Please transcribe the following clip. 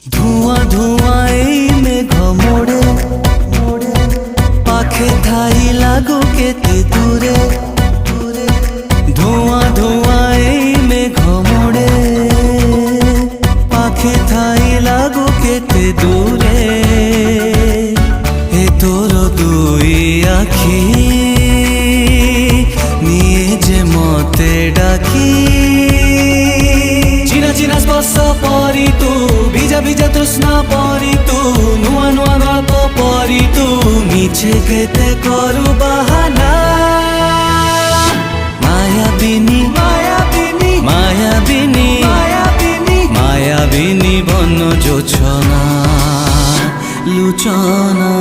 ধোঁয়া ধোঁয়া এই মেঘ মোড়ে মোড়ে পাখে ঠাই লাগো কেতে দূরে দূরে। ধোঁয়া ধোঁয়া এই মেঘ মোড়ে পাখে ঠাই লাগো কেতে দূরে। এ তোর দুই আখি নিয়ে যে মতে ডাকি। চিনা চিনা স্পর্শ পরি তু ভিজা ভিজা তৃষ্ণা পরি তু নুয়া নুয়া গল্প পরি তু মিছে কেতে করু বাহানা। মায়াবিনী মায়াবিনী মায়াবিনী মায়াবিনী মায়াবিনী বন জোছনা লুচনা।